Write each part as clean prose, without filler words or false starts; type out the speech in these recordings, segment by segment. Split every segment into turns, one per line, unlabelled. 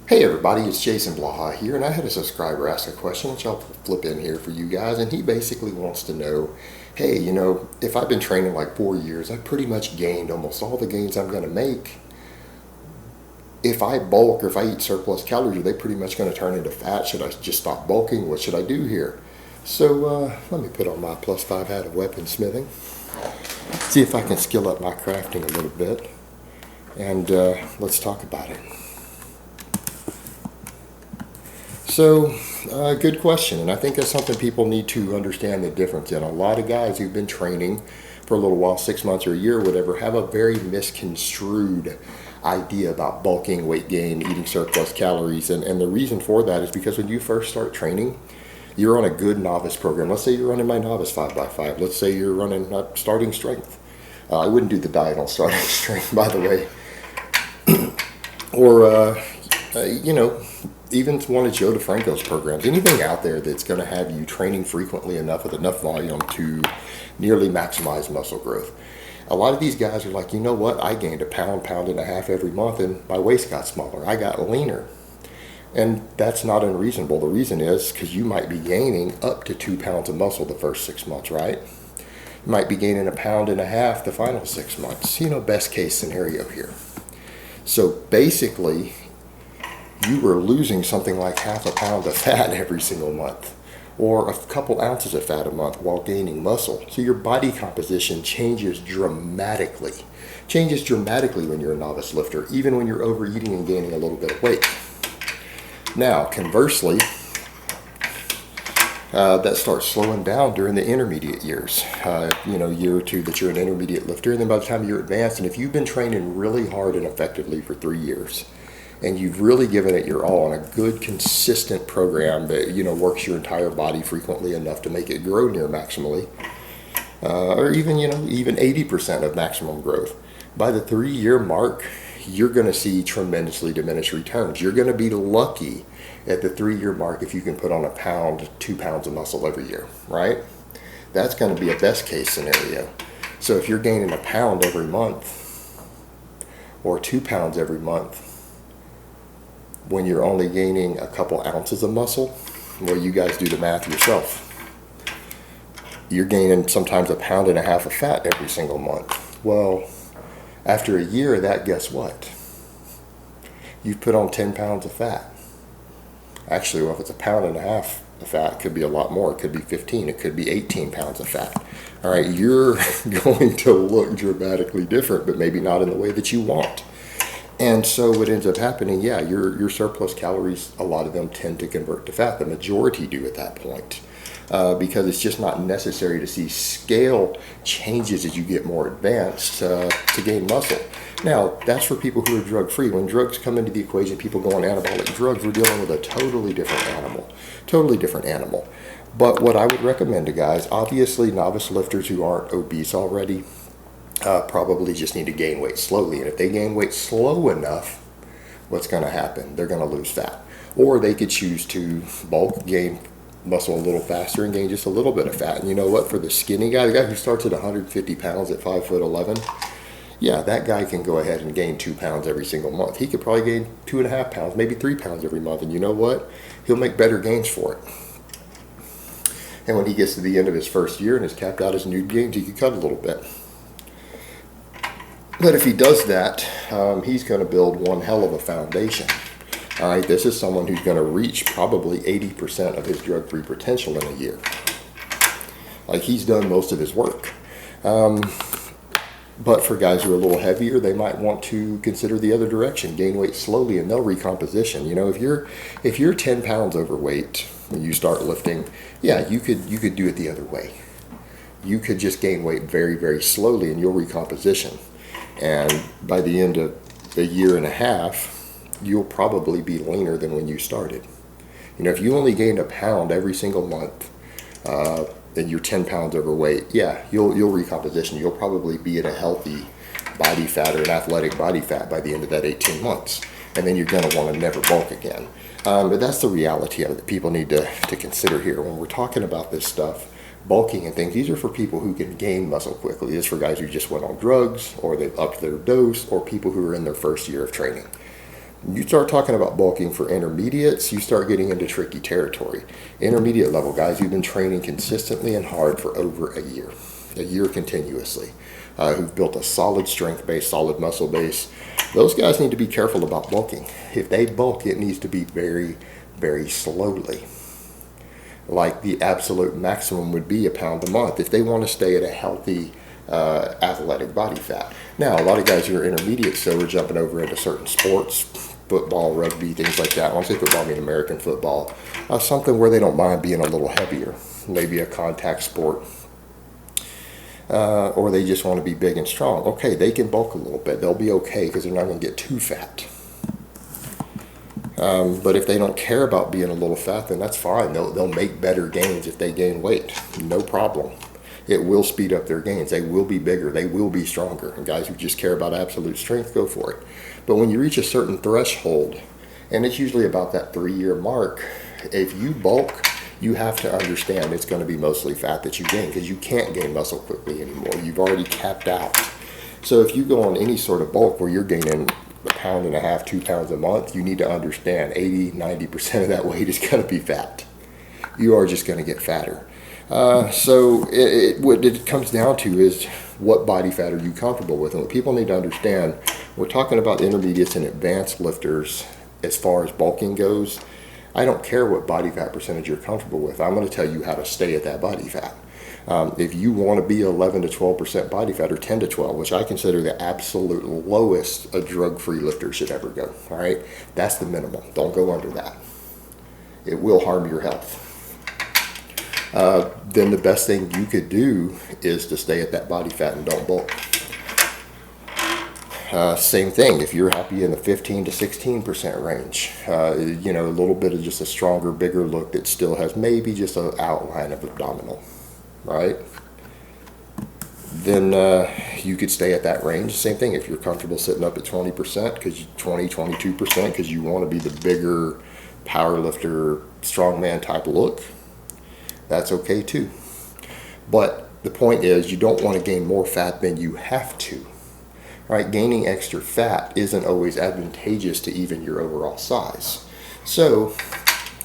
Hey everybody, it's Jason Blaha here, and I had a subscriber ask a question, which I'll flip in here for you guys, and he basically wants to know, hey, if I've been training like 4 years, I've pretty much gained almost all the gains I'm going to make. If I bulk or if I eat surplus calories, are they pretty much going to turn into fat? Should I just stop bulking? What should I do here? So let me put on my +5 hat of weaponsmithing, see if I can skill up my crafting a little bit, and let's talk about it. So, good question, and I think that's something people need to understand the difference in. A lot of guys who've been training for a little while, 6 months or a year or whatever, have a very misconstrued idea about bulking, weight gain, eating surplus calories, and the reason for that is because when you first start training, you're on a good novice program. Let's say you're running my novice 5x5. Let's say you're running starting strength. I wouldn't do the diet on starting strength, by the way. Or, even one of Joe DeFranco's programs, anything out there that's going to have you training frequently enough with enough volume to nearly maximize muscle growth. A lot of these guys are like, you know what, I gained a pound, pound and a half every month and my waist got smaller. I got leaner. And that's not unreasonable. The reason is because you might be gaining up to 2 pounds of muscle the first 6 months, right? You might be gaining a pound and a half the final 6 months. Best case scenario here. So basically, you were losing something like half a pound of fat every single month, or a couple ounces of fat a month while gaining muscle. So your body composition changes dramatically. Changes dramatically when you're a novice lifter, even when you're overeating and gaining a little bit of weight. Now, conversely, that starts slowing down during the intermediate years. Year or two that you're an intermediate lifter, and then by the time you're advanced, and if you've been training really hard and effectively for 3 years, and you've really given it your all on a good, consistent program that, works your entire body frequently enough to make it grow near maximally, or even 80% of maximum growth. By the 3-year mark, you're going to see tremendously diminished returns. You're going to be lucky at the 3-year mark if you can put on a pound, 2 pounds of muscle every year, right? That's going to be a best case scenario. So if you're gaining a pound every month or 2 pounds every month, when you're only gaining a couple ounces of muscle, well, you guys do the math yourself. You're gaining sometimes a pound and a half of fat every single month. Well, after a year of that, guess what? You've put on 10 pounds of fat. Actually, well, if it's a pound and a half of fat, it could be a lot more. It could be 15. It could be 18 pounds of fat. All right, you're going to look dramatically different, but maybe not in the way that you want. And so what ends up happening, your surplus calories, a lot of them tend to convert to fat. The majority do at that point because it's just not necessary to see scale changes as you get more advanced to gain muscle. Now, that's for people who are drug-free. When drugs come into the equation, people go on anabolic drugs, we're dealing with a totally different animal. But what I would recommend to guys, obviously novice lifters who aren't obese already, probably just need to gain weight slowly. And if they gain weight slow enough, what's going to happen? They're going to lose fat. Or they could choose to bulk, gain muscle a little faster, and gain just a little bit of fat. And you know what? For the skinny guy, the guy who starts at 150 pounds at 5'11", that guy can go ahead and gain 2 pounds every single month. He could probably gain 2.5 pounds, maybe 3 pounds every month. And you know what? He'll make better gains for it. And when he gets to the end of his first year and has capped out his new gains, he could cut a little bit. But if he does that, he's going to build one hell of a foundation. All right, this is someone who's going to reach probably 80% of his drug-free potential in a year. Like, he's done most of his work. But for guys who are a little heavier, they might want to consider the other direction, gain weight slowly, and they'll recomposition. If you're 10 pounds overweight when you start lifting, you could do it the other way. You could just gain weight very, very slowly, and you'll recomposition. And by the end of a year and a half, you'll probably be leaner than when you started. If you only gained a pound every single month, and you're 10 pounds overweight, you'll recomposition. You'll probably be at a healthy body fat or an athletic body fat by the end of that 18 months. And then you're going to want to never bulk again. But that's the reality of it that people need to consider here. When we're talking about this stuff, bulking and things, these are for people who can gain muscle quickly. This is for guys who just went on drugs, or they've upped their dose, or people who are in their first year of training. You start talking about bulking for intermediates, you start getting into tricky territory. Intermediate level guys who've been training consistently and hard for over a year continuously, who've built a solid strength base, solid muscle base. Those guys need to be careful about bulking. If they bulk, it needs to be very, very slowly. Like the absolute maximum would be a pound a month if they want to stay at a healthy athletic body fat. Now, a lot of guys who are intermediate so are jumping over into certain sports, football, rugby, things like that. When I say football, I mean American football. Something where they don't mind being a little heavier, maybe a contact sport. Or they just want to be big and strong. Okay, they can bulk a little bit. They'll be okay because they're not going to get too fat. But if they don't care about being a little fat, then that's fine. They'll make better gains if they gain weight. No problem. It will speed up their gains. They will be bigger. They will be stronger. And guys who just care about absolute strength, go for it. But when you reach a certain threshold, and it's usually about that 3-year mark, if you bulk, you have to understand it's going to be mostly fat that you gain because you can't gain muscle quickly anymore. You've already capped out. So if you go on any sort of bulk where you're gaining 1.5 pounds, 2 pounds a month, you need to understand 80-90% of that weight is going to be fat. You are just going to get fatter. So what it comes down to is what body fat are you comfortable with? And what people need to understand, we're talking about intermediates and advanced lifters as far as bulking goes. I don't care what body fat percentage you're comfortable with. I'm going to tell you how to stay at that body fat. If you want to be 11 to 12% body fat, or 10 to 12, which I consider the absolute lowest a drug-free lifter should ever go, all right? That's the minimum. Don't go under that. It will harm your health. Then the best thing you could do is to stay at that body fat and don't bulk. Same thing, if you're happy in the 15 to 16% range, you know, a little bit of just a stronger, bigger look that still has maybe just an outline of abdominal, right? Then you could stay at that range. Same thing, if you're comfortable sitting up at 20%, because 22%, because you want to be the bigger power lifter, strongman type look, that's okay too. But the point is, you don't want to gain more fat than you have to. Right? Gaining extra fat isn't always advantageous to even your overall size. So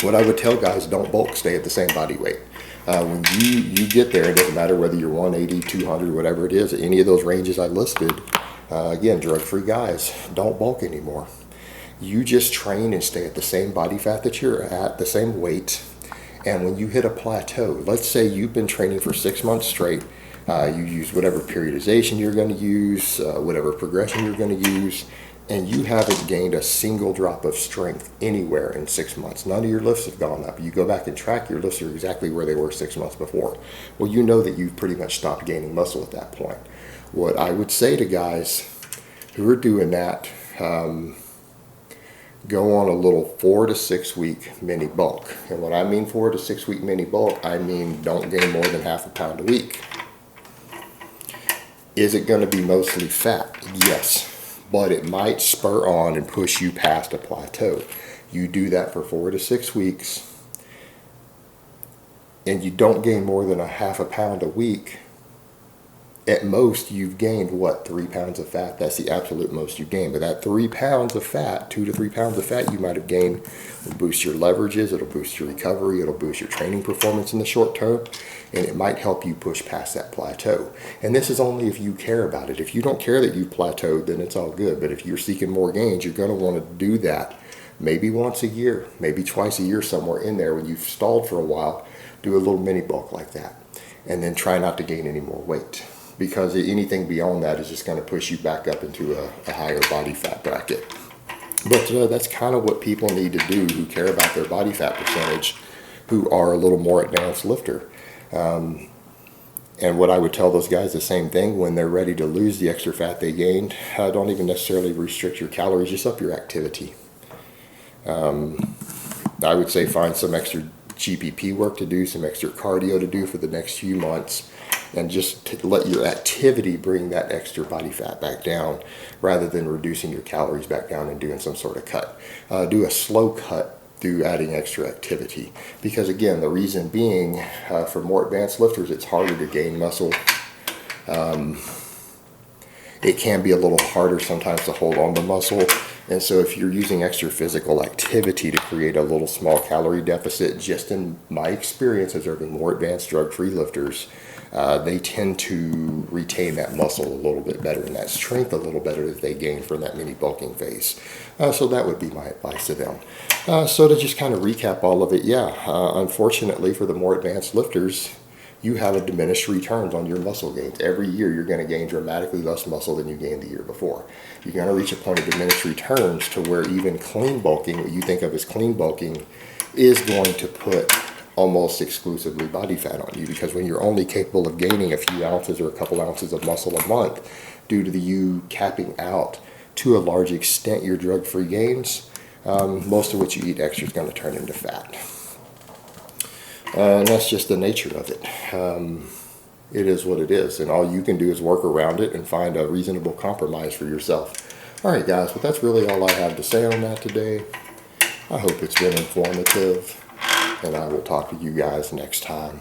what I would tell guys, don't bulk, stay at the same body weight. When you get there, it doesn't matter whether you're 180, 200, whatever it is, any of those ranges I listed, again, drug-free guys, don't bulk anymore. You just train and stay at the same body fat that you're at, the same weight. And when you hit a plateau, let's say you've been training for 6 months straight, you use whatever periodization you're going to use, whatever progression you're going to use, and you haven't gained a single drop of strength anywhere in 6 months. None of your lifts have gone up. You go back and track, your lifts are exactly where they were 6 months before. Well, you know that you've pretty much stopped gaining muscle at that point. What I would say to guys who are doing that, go on a little 4 to 6 week mini bulk. And when I mean 4 to 6 week mini bulk, I mean don't gain more than 0.5 pound a week. Is it going to be mostly fat? Yes, but it might spur on and push you past a plateau. You do that for 4 to 6 weeks, and you don't gain more than 0.5 pound a week. At most, you've gained, what, 3 pounds of fat? That's the absolute most you gain. But that 3 pounds of fat, 2 to 3 pounds of fat you might have gained, will boost your leverages, it'll boost your recovery, it'll boost your training performance in the short term, and it might help you push past that plateau. And this is only if you care about it. If you don't care that you've plateaued, then it's all good. But if you're seeking more gains, you're going to want to do that maybe once a year, maybe twice a year, somewhere in there. When you've stalled for a while, do a little mini bulk like that. And then try not to gain any more weight, because anything beyond that is just going to push you back up into a higher body fat bracket. But that's kind of what people need to do who care about their body fat percentage, who are a little more advanced lifter. And what I would tell those guys, the same thing, when they're ready to lose the extra fat they gained, don't even necessarily restrict your calories, just up your activity. I would say find some extra GPP work to do, some extra cardio to do for the next few months, and just let your activity bring that extra body fat back down rather than reducing your calories back down and doing some sort of cut. Do a slow cut through adding extra activity, because again, the reason being, for more advanced lifters, it's harder to gain muscle. It can be a little harder sometimes to hold on to muscle. And so if you're using extra physical activity to create a little small calorie deficit, just in my experience observing more advanced drug-free lifters, they tend to retain that muscle a little bit better and that strength a little better that they gain from that mini bulking phase. So that would be my advice to them. So to just kind of recap all of it, unfortunately for the more advanced lifters, you have a diminished returns on your muscle gains. Every year you're going to gain dramatically less muscle than you gained the year before. You're going to reach a point of diminished returns to where even clean bulking, what you think of as clean bulking, is going to put almost exclusively body fat on you, because when you're only capable of gaining a few ounces or a couple ounces of muscle a month due to you capping out to a large extent your drug-free gains, most of what you eat extra is going to turn into fat. And that's just the nature of it. It is what it is, and all you can do is work around it and find a reasonable compromise for yourself. All right, guys, but that's really all I have to say on that today. I hope it's been informative, and I will talk to you guys next time.